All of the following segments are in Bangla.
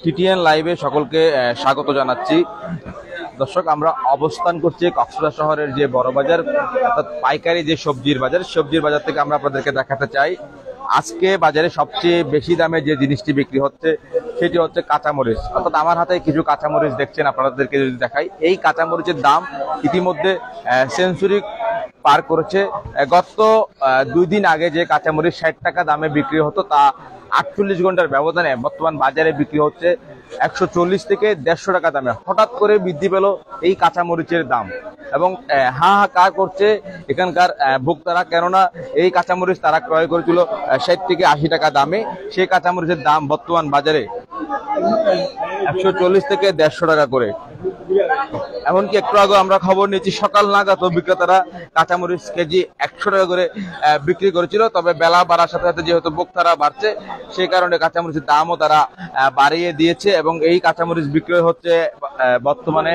টিটিএন লাইভে সকলকে স্বাগত জানাচ্ছি। দর্শক, আমরা অবস্থান করছি কক্সবাজার শহরের যে বড় বাজার অর্থাৎ পাইকারি যে সবজির বাজার থেকে আমরা আপনাদেরকে দেখাতে চাই আজকে বাজারে সবচেয়ে বেশি দামে যে জিনিসটি বিক্রি হচ্ছে সেটি হচ্ছে কাঁচামরিচ। অর্থাৎ আমার হাতে কিছু কাঁচামরিচ দেখছেন, আপনাদেরকে যদি দেখাই, এই কাঁচামরিচের দাম ইতিমধ্যে সেঞ্চুরি পার করেছে। গত 2 দিন আগে যে কাঁচামরিচ 60 টাকা দামে বিক্রি হতো তা 48 ঘন্টার ব্যবধানে বর্তমান বাজারে বিক্রি হচ্ছে 140 থেকে 150 টাকা দামে। হঠাৎ করে বৃদ্ধি পেল এই কাঁচামরিচের দাম এবং হাহাকার করছে এখানকার ভোক্তারা, কেননা এই কাঁচামরিচ তারা ক্রয় করেছিল 60 থেকে 80 টাকা দামে। সেই কাঁচামরিচের দাম বর্তমান বাজারে 140 থেকে 150 টাকা করে। এমনকি একটু আগে আমরা খবর নিয়েছি সকাল নাগাদ বিক্রেতারা কাঁচামরিচ কেজি 100 টাকা করে বিক্রি করেছিল। তবে বেলা বাড়ার সাথে সাথে যেহেতু ভোক্তারা বাড়ছে সেই কারণে কাঁচামরিচের দামও তারা বাড়িয়ে দিয়েছে এবং এই কাঁচামরিচ বিক্রি হচ্ছে বর্তমানে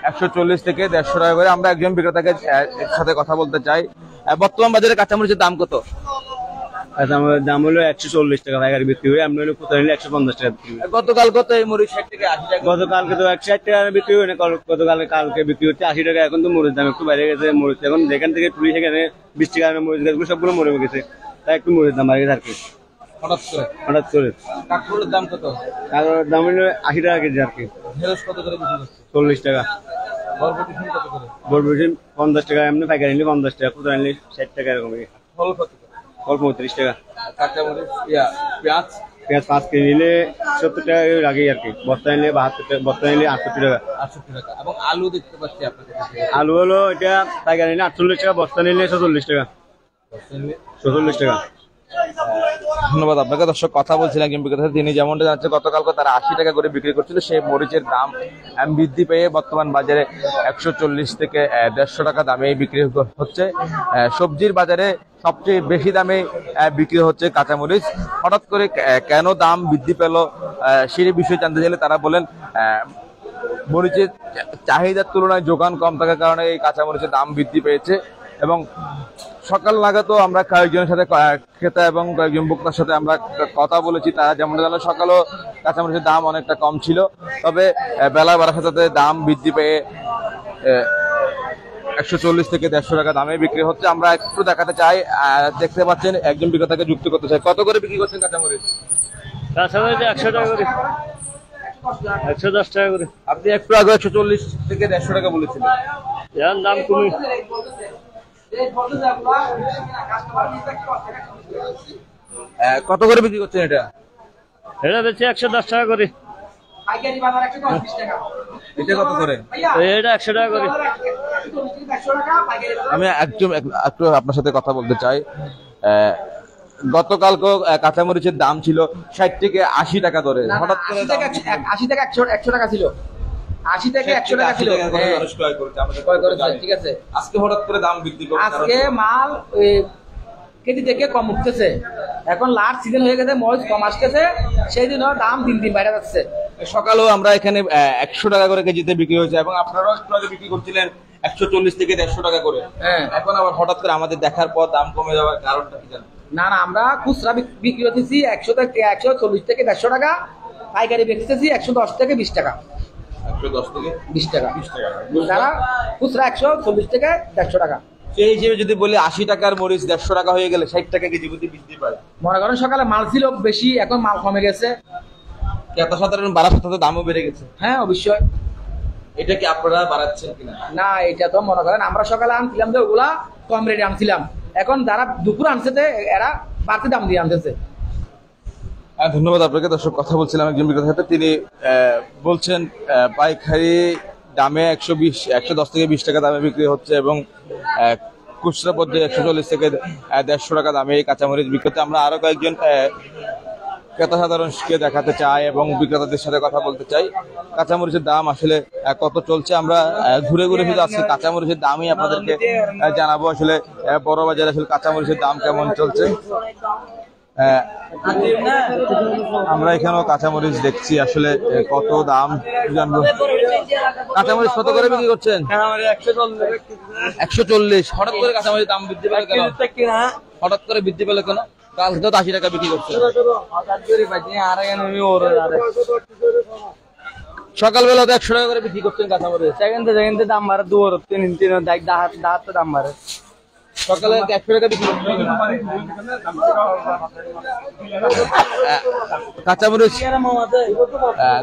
140 থেকে 150 টাকা করে। আমরা একজন বিক্রেতাকে সাথে কথা বলতে চাই। বর্তমান বাজারে কাঁচামরিচের দাম কত? দাম হলো 140 টাকা পাইকারি বিক্রি হয়, আমরা কোথায় নিলে 150 টাকা বিক্রি। গতকাল কত এই মরিচ? 60 থেকে 80 টাকা। গতকালকে তো 160 টাকা বিক্রি হয় না, কালকে বিক্রি হচ্ছে 80 টাকা। এখন তো মরিচ দাম একটু বেড়ে গেছে। মরিচ এখন যেখান থেকে তুলি সেখানে 20 টাকা মরিচ গাছগুলো সবগুলো মরে গেছে, তাই একটু মরিচ দাম বাড়ে গেছে আর কি। হঠাৎ করে কাঁকরোলের দাম কত? কাঁকরোলের দাম হলো 80 টাকা কেজি আর কি। ঢেঁড়স কত করে বিক্রি করছে? 40 টাকা। বরবটি কত করে? বরবটি 50 টাকা, এমনি পাইকারি নিলে 50 টাকা, খুচরা নিলে 60 টাকা এরকম। ফল কত? ফল 35 টাকা। কাঁচামরিচ পেঁয়াজ 5 কেজি নিলে 70 টাকা লাগে আর কি। বস্তা নিলে 72 টাকা, বস্তা নিলে 68 টাকা। 68 টাকা। এবং আলু দেখতে পাচ্ছি আপনাদের কাছে। আলু হলো এটা পাইকারি নিলে 48 টাকা, বস্তা নিলে 46 টাকা। 46 টাকা। ধন্যবাদ আপনাকে। দর্শক, কথা বলছিলাম একজন বিক্রেতা, তিনি যেমনটা জানাচ্ছে গতকালকে তারা 80 টাকা করে বিক্রি করছিল, সেই মরিচের দাম বৃদ্ধি পেয়ে বর্তমান বাজারে 140 থেকে 150 টাকা দামে বিক্রি হচ্ছে। সবজির বাজারে সবচেয়ে বেশি দামে বিক্রি হচ্ছে কাঁচামরিচ। হঠাৎ করে কেন দাম বৃদ্ধি পেল সেই বিষয়ে জানতে চাইলে তারা বলেন মরিচের চাহিদার তুলনায় যোগান কম থাকার কারণে এই কাঁচামরিচের দাম বৃদ্ধি পেয়েছে। এবং সকাল নাগাদও আমরা কয়েকজনের সাথে ক্রেতা এবং কয়েকজন ভোক্তার সাথে আমরা কথা বলেছি, তারা যেমন জানলো সকালেও কাঁচামরিচের দাম অনেকটা কম ছিল, তবে বেলা বাড়ার সাথে দাম বৃদ্ধি পেয়ে 140 থেকে 150 টাকা দামে বিক্রি হচ্ছে। আমরা একটু দেখাতে চাই, দেখতে পাচ্ছেন একজন বিক্রেতাকে যুক্ত করতে চাই। কত করে বিক্রি করছেন কাঁচামরিচ? 100 টাকা করে, 110 টাকা করে। আপনি একটু আগে 140 থেকে 150 টাকা বলেছিলেন, এর দাম কমে কত করে বিক্রি করছেন এটা? এটা বেচে 110 টাকা করে। এটা কত করে? এটা 100 টাকা করে। আমি একটু আপনার সাথে কথা বলতে চাই। গতকালকে কাঁচামরিচের দাম ছিল 60 থেকে 80 টাকা ধরে, হঠাৎ করে 80 থেকে 100 টাকা ছিল। 80 থেকে 100 টাকা ছিল। ঠিক আছে, আজকে হঠাৎ করে দাম বৃদ্ধি করে। আজকে মাল কেজি থেকে কম উঠতেছে। এখন লাস্ট সিজন হয়ে গেছে, মরিচ কম আসতেছে, সেই জন্য দাম দিন দিন বাইরে যাচ্ছে। সকালেও আমরা এখানে 100 টাকা করে কেজিতে বিক্রি হয়েছে এবং আপনারাও একটু আগে বিক্রি করছিলেন 140 থেকে 150 টাকা করে। এখন আবার হঠাৎ করে আমাদের দেখার পর দাম কমে যাওয়ার কারণটা কি জানেন? না, আমরা খুচরা বিক্রি করতেছি 140 থেকে 150 টাকা, পাইকারি বেচতেছি 110 থেকে 20 টাকা। 110 থেকে 20 টাকা। যারা খুচরা 140 থেকে 150 টাকা। সেই হিসেবে যদি বলি 80 টাকার মরিচ 150 টাকা হয়ে গেলে 60 টাকা কেজি প্রতি বৃদ্ধি পায়। মনে করেন সকালে মাল ছিল বেশি, এখন মাল কমে গেছে, ক্রেতা সাধারণ বাড়ার সাথে দামও বেড়ে গেছে। হ্যাঁ অবশ্যই। এটা কি আপনারা বাড়াচ্ছেন কিনা? না, এটা তো মনে করেন আমরা সকালে আনছিলাম যে ওগুলা কম রেটে আনছিলাম, এখন যারা দুপুর আনছে এরা বাড়তি দাম দিয়ে আনতেছে। ধন্যবাদ আপনাকে। দর্শক, কথা বলছিলাম একজন বিক্রেতার সাথে, তিনি বলছেন পাইকারি দামে 110 থেকে 20 টাকা দামে বিক্রি হচ্ছে এবং খুচরা পর্যায়ে 140 থেকে 150 টাকা দামে এই কাঁচামরিচ বিক্রি হচ্ছে। আমরা আরো কয়েকজন ক্রেতা সাধারণকে দেখাতে চাই এবং বিক্রেতাদের সাথে কথা বলতে চাই কাঁচামরিচের দাম আসলে কত চলছে। আমরা ঘুরে ঘুরে শুধু আজকে কাঁচামরিচের দামই আপনাদেরকে জানাবো, আসলে বড় বাজারে আসলে কাঁচামরিচের দাম কেমন চলছে। আমরা এখানেও কাঁচামরিচ দেখছি, আসলে কত দাম জানবো। কাঁচামরিচ কত করে বিক্রি করছেন? 140। হঠাৎ করে কাঁচামরিচ দাম বৃদ্ধি পেল কেন? হঠাৎ করে বৃদ্ধি পেল কেন? কালকে তো 80 টাকা বিক্রি করছে। সকালবেলা তো 100 টাকা করে বিক্রি করছেন কাঁচামরিচ। সেকেন্ডে দাম বাড়ে 2 3 দাম বাড়ে। সকালে 100 টাকা বিক্রি করছেন কাঁচামরিচ।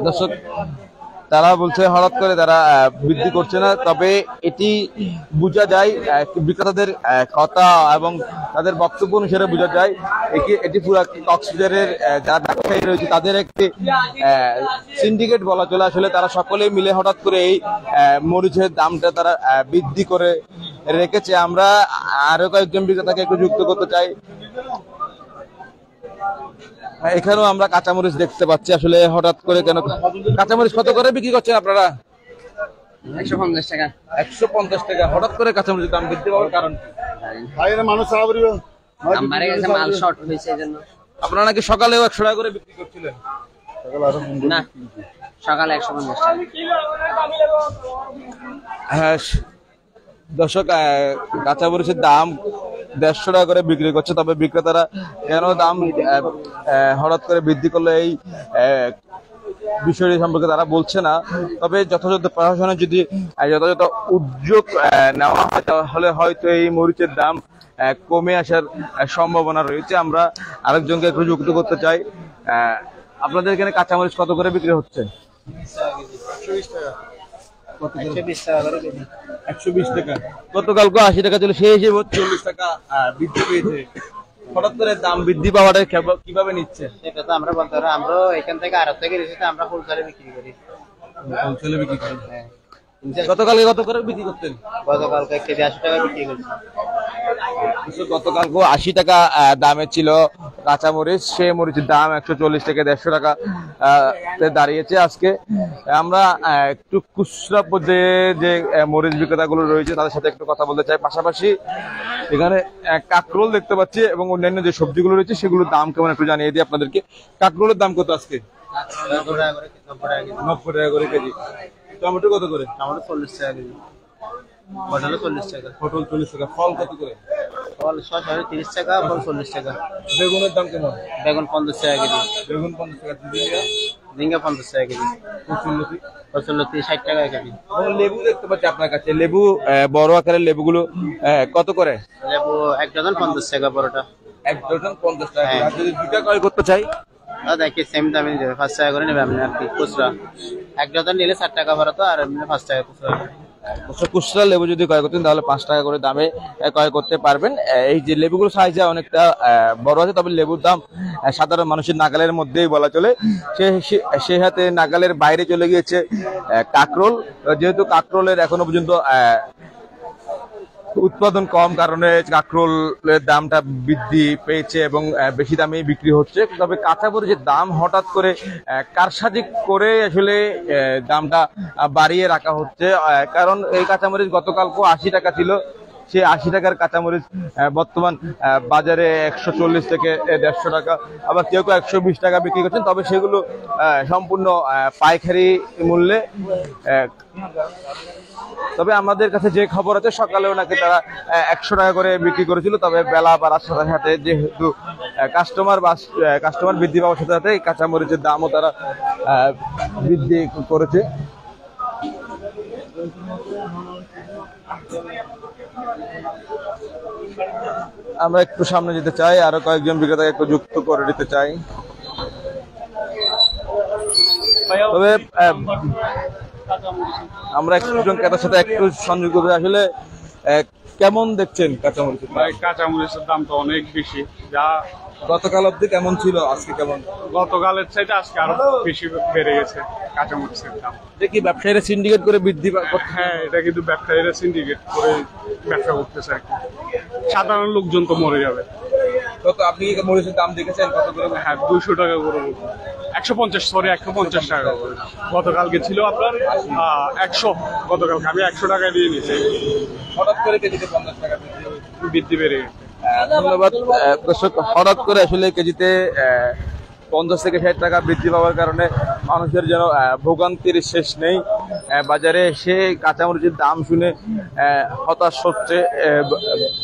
দর্শক তারা বলছে হঠাৎ করে তারা বৃদ্ধি করছে না, তবে এটি বোঝা যায় বিক্রেতাদের কথা এবং তাদের বক্তব্য অনুসারে বোঝা যায় এটি পুরো কক্সবাজারের যারা ব্যবসায়ী রয়েছে তাদের একটি সিন্ডিকেট বলা চলে। আসলে তারা সকলেই মিলে হঠাৎ করে এই মরিচের দামটা তারা বৃদ্ধি করে রেখেছে। আমরা আরো কয়েকজন বিক্রেতাকে একটু যুক্ত করতে চাই। এখানেও আমরা কাঁচামরিচ দেখতে পাচ্ছি। আসলে হঠাৎ করে কেন কাঁচামরিচ কত করে বিক্রি করছেন আপনারা? 150 টাকা। 150 টাকা। হঠাৎ করে কাঁচামরিচের দাম বৃদ্ধি পাওয়ার কারণ মাল শর্ট হয়েছে এজন্য। আপনারা নাকি সকালেও 100 টাকা করে বিক্রি করছিলেন? না, সকালে 150 টাকা। হ্যাঁ দর্শক, কাঁচামরিচের দাম 150 টাকা করে বিক্রি করছে, তবে বিক্রেতারা কেন দাম হঠাৎ করে বৃদ্ধি করলো এই বিষয়টি সম্পর্কে তারা বলছে না। তবে যথাযথ প্রশাসনের যদি যথাযথ উদ্যোগ নেওয়া হয় তাহলে হয়তো এই মরিচের দাম কমে আসার সম্ভাবনা রয়েছে। আমরা আরেকজনকে একটু যুক্ত করতে চাই। আপনাদের এখানে কাঁচামরিচ কত করে বিক্রি হচ্ছে? 120 টাকা। গতকালকে 80 টাকা ছিল, সেই হিসেবে 40 টাকা বৃদ্ধি পেয়েছে। হঠাৎ করে দাম বৃদ্ধি পাওয়াটা কিভাবে নিচ্ছে? সেটা তো আমরা বলতে পারবো। আমরা এখান থেকে আড়ত থেকে রেখেছি, আমরা হোলসেলে বিক্রি করি। হোলসেলে বিক্রি করেন? গতকালকে কত করে বিক্রি করতেন? গতকালকে কেজি 80 টাকা বিক্রি করছি। গতকালকে 80 টাকা দামে ছিল কাঁচামরিচ, সেই মরিচের দাম 140 থেকে 150 টাকা দাঁড়িয়েছে আজকে। আমরা একটু খুচরা পর্যায়ে যে মরিচ বিক্রেতাগুলো রয়েছে তাদের সাথে একটু কথা বলতে চাই। পাশাপাশি এখানে কাকরোল দেখতে পাচ্ছি এবং অন্যান্য যে সবজিগুলো রয়েছে সেগুলোর দাম কেমন একটু জানিয়ে দিই আপনাদেরকে। কাকরোলের দাম কত আজকে? 90 টাকা করে কেজি। টমেটো কত করে? টমেটো 40 টাকা কেজি। পটল 40 টাকা। পটল 40 টাকা। ফল কত করে? ফল 30 টাকা, ফল 40 টাকা। বেগুনের দাম কেমন? বেগুন 50 টাকা কেজি। বেগুন 50 টাকা, ঝিঙ্গা 50 টাকা কেজি। কচুরলতি 60 টাকা কেজি। লেবু দেখতে পাচ্ছি আপনার কাছে, লেবু বড় আকারের লেবুগুলো কত করে? লেবু 1 ডজন 50 টাকা বড়টা। 1 ডজন 50 টাকা। আর যদি দুটো ক্রয় করতে চাই দেখি সেম দামে দেবে, 5 টাকা করে নেবে আপনি আর কি খুচরা। 1 ডজন নিলে 60 টাকা ভরা তো, আর এমনি 5 টাকা খুচরা। খুচরা লেবু যদি ক্রয় করতেন তাহলে 5 টাকা করে দামে ক্রয় করতে পারবেন। এই যে লেবুগুলো সাইজে অনেকটা বড় আছে, তবে লেবুর দাম সাধারণ মানুষের নাগালের মধ্যেই বলা চলে। সে হাতে নাগালের বাইরে চলে গিয়েছে কাকরোল। যেহেতু কাকরোলের এখনো পর্যন্ত উৎপাদন কম কারণে কাকরোলের দামটা বৃদ্ধি পেয়েছে এবং বেশি দামে বিক্রি হচ্ছে। তবে কাঁচামরিচের দাম হঠাৎ করে কারসাজি করে আসলে দামটা বাড়িয়ে রাখা হচ্ছে, কারণ এই কাঁচামরিচ গতকালকে 80 টাকা ছিল। সেই 80 টাকার কাঁচামরিচ বর্তমান বাজারে 140 থেকে 150 টাকা, আবার কেউ কেউ 120 টাকা বিক্রি করছেন। তবে সেগুলো সম্পূর্ণ পাইকারি মূল্যে। তবে আমাদের কাছে যে খবর আছে সকালেও নাকি তারা 100 টাকা করে বিক্রি করেছিল, তবে বেলা বাড়ার সাথে সাথে যেহেতু কাস্টমার বৃদ্ধি পাওয়ার সাথে সাথে এই কাঁচামরিচের দামও তারা বৃদ্ধি করেছে। আমরা একটু সামনে যেতে চাই, আরো কয়েকজন বিক্রেতাকে একটু যুক্ত করে দিতে চাই। তবে আমরা একজন ক্রেতার সাথে একটু সংযোগ করতে, আসলে কেমন দেখছেন কাঁচামরিচের? কাঁচামরিচের দাম তো অনেক বেশি, যা গতকাল অব্দি কেমন ছিল, আজকে কেমন? গতকালের চাইতে আজকে আরো বেশি বেড়ে গেছে কাঁচামরিচের দাম। দেখি ব্যবসায়ীরা সিন্ডিকেট করে বৃদ্ধি। হ্যাঁ, এটা কিন্তু ব্যবসায়ীরা সিন্ডিকেট করে ব্যবসা করতেছে আর কি। সাধারণ লোকজন তো মরে যাবে। কত আপনি মরিচের দাম দেখেছেন কত করে? হ্যাঁ, 200 টাকা করে, 150 টাকা করে। গতকালকে ছিল আপনার 100, গতকালকে আমি 100 টাকা দিয়ে নিয়েছি। হঠাৎ করে কেজিতে 50 টাকা বৃদ্ধি বেড়ে গেছে। ধন্যবাদ দর্শক। হঠাৎ করে আসলে কেজিতে 50 থেকে 60 টাকা বৃদ্ধি পাওয়ার কারণে মানুষের যেন ভোগান্তির শেষ নেই। বাজারে এসে কাঁচামরিচের দাম শুনে হতাশ হচ্ছে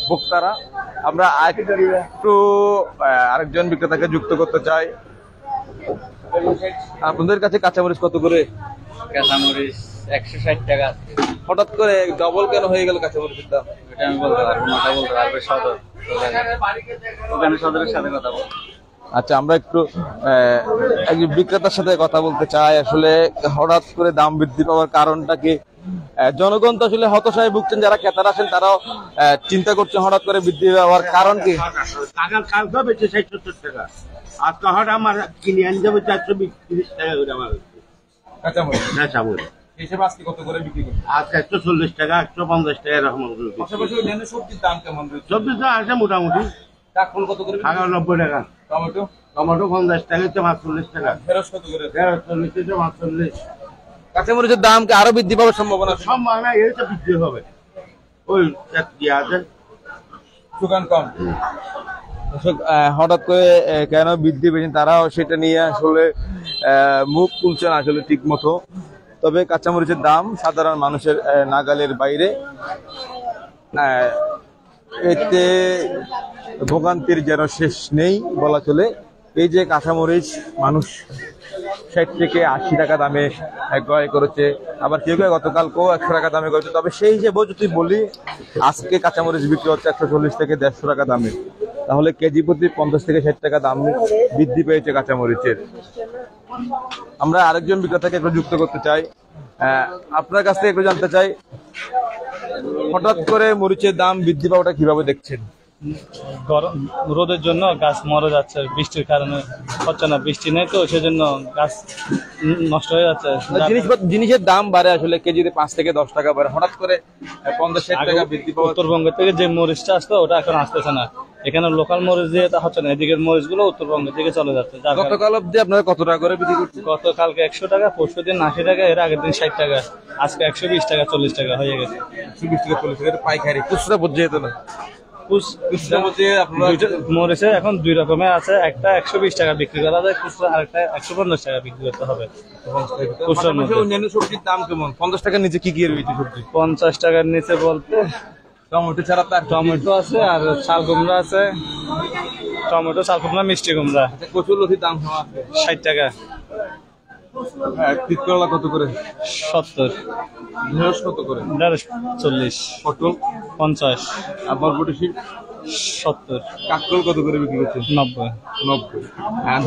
ভোক্তারা। আমরা একটু আরেকজন বিক্রেতাকে যুক্ত করতে চাই। আপনাদের কাছে কাঁচামরিচ কত করে? কাঁচামরিচ 160 টাকা। হঠাৎ করে ডবল কেন হয়ে গেল কাঁচামরিচের দাম? এটা আমি বলতে পারবো না, ওটা বলতে পারবে সদর। ওখানে সদরের সাথে কথা বলবো। আচ্ছা, আমরা একটু একজন বিক্রেতার সাথে কথা বলতে চাই। আসলে হঠাৎ করে দাম বৃদ্ধি পাওয়ার কারণটা কি? জনগণ তো আসলে হতাশায় ভুগছেন, যারা ক্রেতারা আছেন তারাও চিন্তা করছেন হঠাৎ করে বৃদ্ধি পাওয়ার কারণ কি? কালকে বেচে 60-70 টাকা, আজকে হঠাৎ আমার কিনে আনি যাবো 420-30 টাকা করে আমার কাঁচামরিচ কাঁচামরিচ। হিসেবে আজকে কত করে বিক্রি করছেন? আজকে 140 টাকা, 150 টাকা এরকম। পাশাপাশি অন্যান্য সবজির দাম কেমন রয়েছে? সবজি তো আছে মোটামুটি। কাঁকরোল কত করে? 90 টাকা, টমেটো টমেটো 50 টাকা, 45 টাকা, ঢেঁড়স কত করে? 40 45। কাঁচামরিচের দাম কি আরো বৃদ্ধি পাওয়ার সম্ভাবনা আছে? সম্ভাবনা এই তো বৃদ্ধি হবে, ওই আছে দোকান কম। দর্শক, হঠাৎ করে কেন বৃদ্ধি পেয়েছেন তারাও সেটা নিয়ে আসলে মুখ খুলছেন আসলে ঠিক মতো। তবে কাঁচামরিচের দাম সাধারণ মানুষের নাগালের বাইরে। এতে ভোগান্তির যেন শেষ নেই বলা চলে। এই যে কাঁচামরিচ মানুষ 60 থেকে 80 টাকা দামে ক্রয় করেছে, আবার কেউ কেউ গতকালকেও 100 টাকা দামে করেছে। তবে সেই হিসেবেও যদি বলি, আজকে কাঁচামরিচ বিক্রি হচ্ছে 140 থেকে 150 টাকা দামে, তাহলে কেজি প্রতি 50 থেকে 60 টাকা দাম বৃদ্ধি পেয়েছে কাঁচামরিচের। আমরা আরেকজন বিক্রেতাকে একটু যুক্ত করতে চাই। আপনার কাছ থেকে একটু জানতে চাই, হঠাৎ করে মরিচের দাম বৃদ্ধি পাওয়াটা কিভাবে দেখছেন? গরম রোদের জন্য গাছ মরে যাচ্ছে, বৃষ্টির কারণে হচ্ছে না, বৃষ্টি নেই তো সেজন্য গাছ নষ্ট হয়ে যাচ্ছে। জিনিসের দাম বাড়ে, আসলে কেজিতে 5 থেকে 10 টাকা বাড়ে, হঠাৎ করে 50-60 টাকা বৃদ্ধি পাওয়া। উত্তরবঙ্গ থেকে যে মরিচটা আসতো ওটা এখন আসতেছে না, এখানে লোকাল মরিচ দিয়ে তা হচ্ছে না, এদিকের মরিচ গুলো উত্তরবঙ্গের দিকে চলে যাচ্ছে। গতকাল অব্দি আপনারা কত টাকা করে বিক্রি করছেন? গতকালকে 100 টাকা, পরশু দিন 80 টাকা, এর আগের দিন 60 টাকা, আজকে 120 টাকা 40 টাকা হয়ে গেছে। 20 থেকে 40 টাকা পাইকারি, খুচরা পর্যায়ে তো না। মরিচে এখন 2 রকমের আছে, একটা 120 টাকা বিক্রি করা যায় খুচরা, আরেকটা 150 টাকা বিক্রি করতে হবে খুচরার মধ্যে। অন্যান্য সবজির দাম কেমন? 50 টাকার নিচে কি কি রয়েছে সবজি? 50 টাকার নিচে বলতে টমেটো ছাড়া তার টমেটো আছে, আর চাল কুমড়া আছে, টমেটো, চাল কুমড়া, মিষ্টি কুমড়া। কচুর লতির দাম কেমন আছে? 60 টাকা। তিত করলা কত করে? 70। ঢেঁড়স কত করে? 40। পটল 50। আর বরবটি 70। কাঁকরোল কত করে বিক্রি করছেন? 90।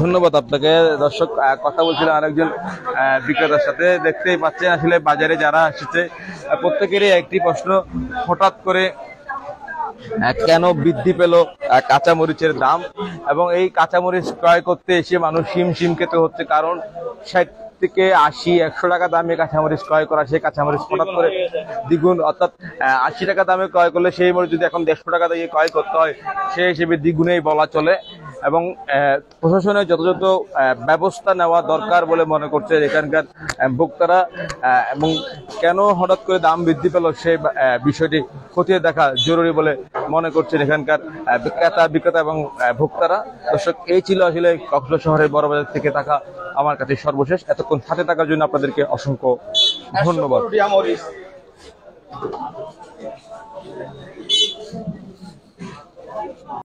ধন্যবাদ আপনাকে। দর্শক, কথা বলছিলাম আরেকজন বিক্রেতার সাথে। দেখতেই পাচ্ছেন আসলে বাজারে যারা এসেছে প্রত্যেকেরই একটি প্রশ্ন, হঠাৎ করে কেন বৃদ্ধি পেল কাঁচামরিচের দাম, এবং এই কাঁচামরিচ ক্রয় করতে এসে মানুষ হিমশিম খেতে হচ্ছে। কারণ 60 থেকে 80-100 টাকা দামে কাঁচামরিচ ক্রয় করা, সেই কাঁচামরিচ হঠাৎ করে দ্বিগুণ, অর্থাৎ 80 টাকা দামে ক্রয় করলে সেই মরিচ যদি এখন 150 টাকা দিয়ে ক্রয় করতে হয়, সেই হিসেবে দ্বিগুণেই বলা চলে। এবং প্রশাসনের যথাযথ ব্যবস্থা নেওয়া দরকার বলে মনে করছে এখানকার ভোক্তারা। এবং কেন হঠাৎ করে দাম বৃদ্ধি পেল সেই বিষয়টি খতিয়ে দেখা জরুরি বলে মনে করছেন এখানকার বিক্রেতা এবং ভোক্তারা। দর্শক, এই ছিল আসলে কক্সবাজার শহরের বড়বাজার থেকে থাকা আমার কাছে সর্বশেষ। এতক্ষণ সাথে থাকার জন্য আপনাদেরকে অসংখ্য ধন্যবাদ।